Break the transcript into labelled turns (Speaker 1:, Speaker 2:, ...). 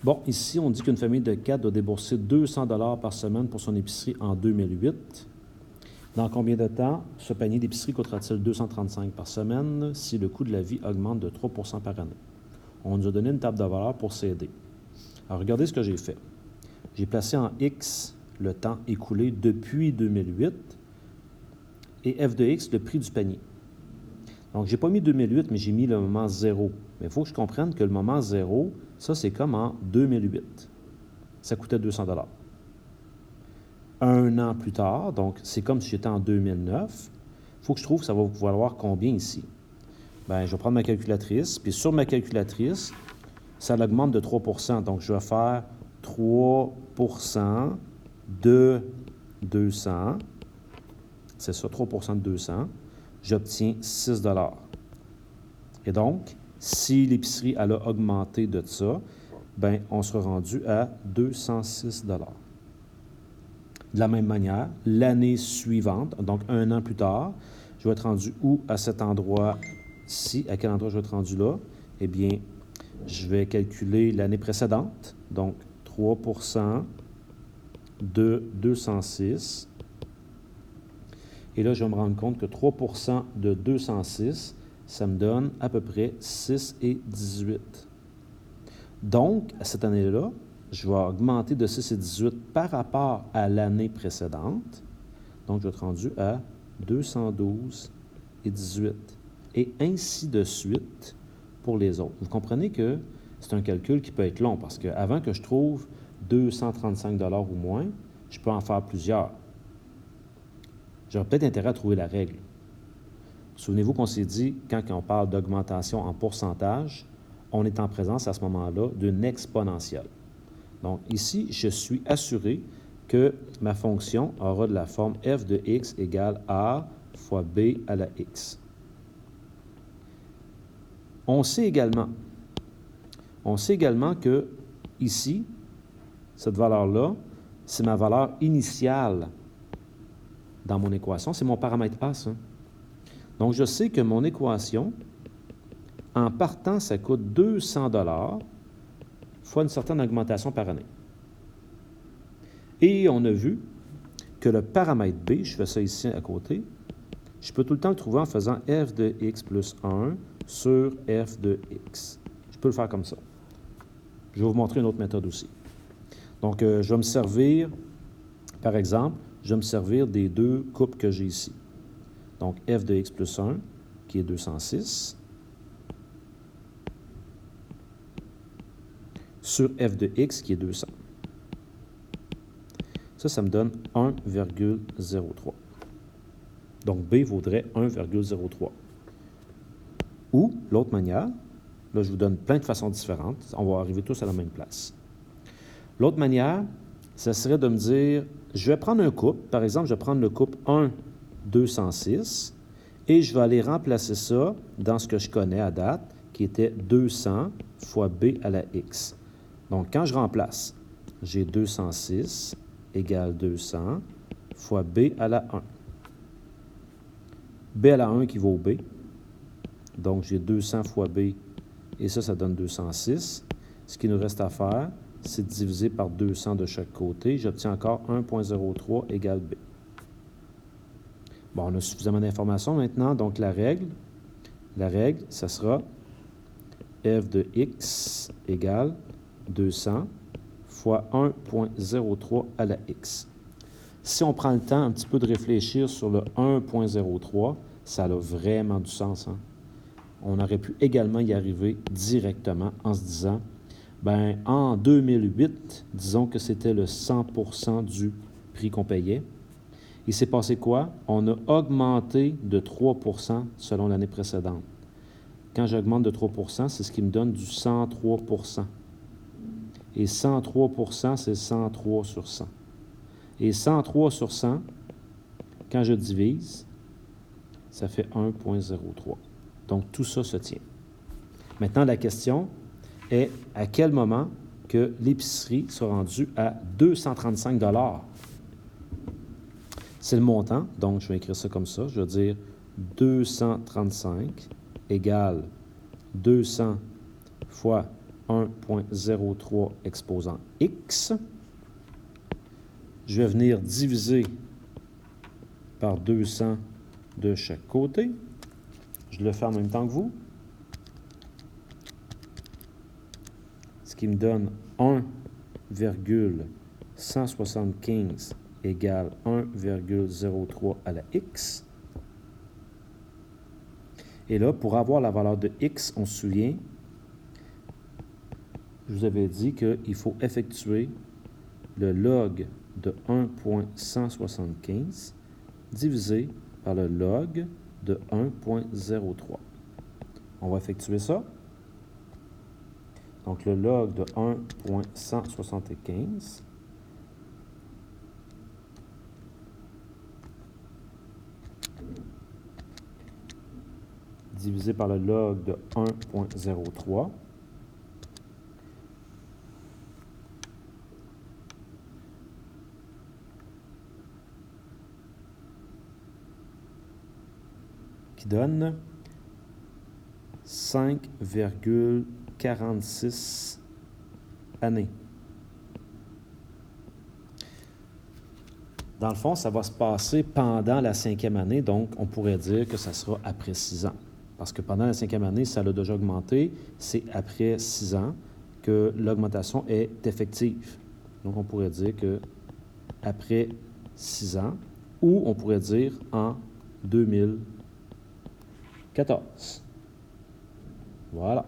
Speaker 1: Bon, ici, on dit qu'une famille de 4 doit débourser 200 $ par semaine pour son épicerie en 2008. Dans combien de temps ce panier d'épicerie coûtera-t-il 235 par semaine si le coût de la vie augmente de 3 % par année? On nous a donné une table de valeur pour s'aider. Alors, regardez ce que j'ai fait. J'ai placé en X le temps écoulé depuis 2008 et f de X, le prix du panier. Donc, je n'ai pas mis 2008, mais j'ai mis le moment 0. Mais il faut que je comprenne que le moment 0, ça, c'est comme en 2008. Ça coûtait 200 $. Un an plus tard, donc c'est comme si j'étais en 2009, il faut que je trouve que ça va valoir combien ici? Bien, je vais prendre ma calculatrice, puis sur ma calculatrice, ça l'augmente de 3 %. Donc, je vais faire 3 % de 200. C'est ça, 3 % de 200. J'obtiens 6 $. Et donc, si l'épicerie elle a augmenté de ça, bien, on sera rendu à 206 $. De la même manière, l'année suivante, donc un an plus tard, je vais être rendu où à cet endroit-ci? À quel endroit je vais être rendu là? Eh bien, je vais calculer l'année précédente, donc 3 % de 206. Et là, je vais me rendre compte que 3 % de 206, ça me donne à peu près 6 et 18. Donc, à cette année-là, je vais augmenter de 6 et 18 par rapport à l'année précédente. Donc, je vais être rendu à 212 et 18. Et ainsi de suite pour les autres. Vous comprenez que c'est un calcul qui peut être long parce qu'avant que je trouve 235 $ ou moins, je peux en faire plusieurs. J'aurais peut-être intérêt à trouver la règle. Souvenez-vous qu'on s'est dit, quand on parle d'augmentation en pourcentage, on est en présence à ce moment-là d'une exponentielle. Donc ici, je suis assuré que ma fonction aura de la forme f de x égale a fois b à la x. On sait également que ici, cette valeur-là, c'est ma valeur initiale dans mon équation. C'est mon paramètre A, ça. Donc, je sais que mon équation, en partant, ça coûte 200 $ fois une certaine augmentation par année. Et on a vu que le paramètre B, je fais ça ici à côté, je peux tout le temps le trouver en faisant f de x plus 1 sur f de x. Je peux le faire comme ça. Je vais vous montrer une autre méthode aussi. Donc, je vais me servir, par exemple, je vais me servir des deux coupes que j'ai ici. Donc, f de x plus 1, qui est 206, sur f de x, qui est 200. Ça me donne 1,03. Donc, B vaudrait 1,03. Ou, l'autre manière, là, je vous donne plein de façons différentes. On va arriver tous à la même place. L'autre manière, ça serait de me dire, je vais prendre un couple. Par exemple, je vais prendre le couple 1, 206, et je vais aller remplacer ça dans ce que je connais à date, qui était 200 fois B à la x. Donc, quand je remplace, j'ai 206 égale 200 fois B à la 1. B à la 1 équivaut B. Donc, j'ai 200 fois B, et ça donne 206. Ce qu'il nous reste à faire, c'est de diviser par 200 de chaque côté. J'obtiens encore 1,03 égale B. Bon, on a suffisamment d'informations maintenant. Donc, la règle, ça sera f de x égale 200 fois 1,03 à la x. Si on prend le temps un petit peu de réfléchir sur le 1,03, ça a vraiment du sens. Hein? On aurait pu également y arriver directement en se disant, bien, en 2008, disons que c'était le 100 % du prix qu'on payait. Il s'est passé quoi? On a augmenté de 3 % selon l'année précédente. Quand j'augmente de 3 %, c'est ce qui me donne du 103 %. Et 103 %, c'est 103 sur 100. Et 103 sur 100, quand je divise, ça fait 1,03. Donc, tout ça se tient. Maintenant, la question est à quel moment que l'épicerie sera rendue à 235 $. C'est le montant, donc je vais écrire ça comme ça. Je vais dire 235 égale 200 fois 1,03 exposant x. Je vais venir diviser par 200 de chaque côté. Je le fais en même temps que vous. Ce qui me donne 1,175 égale 1,03 à la x. Et là, pour avoir la valeur de x, on se souvient, je vous avais dit qu'il faut effectuer le log de 1,175 divisé par le log de 1,03. On va effectuer ça. Donc, le log de 1,175 divisé par le log de 1,03 qui donne 5,46 années. Dans le fond, ça va se passer pendant la 5e année, donc on pourrait dire que ça sera après 6 ans. Parce que pendant la 5e année, ça a déjà augmenté, c'est après 6 ans que l'augmentation est effective. Donc on pourrait dire que après 6 ans, ou on pourrait dire en 2014. Voilà.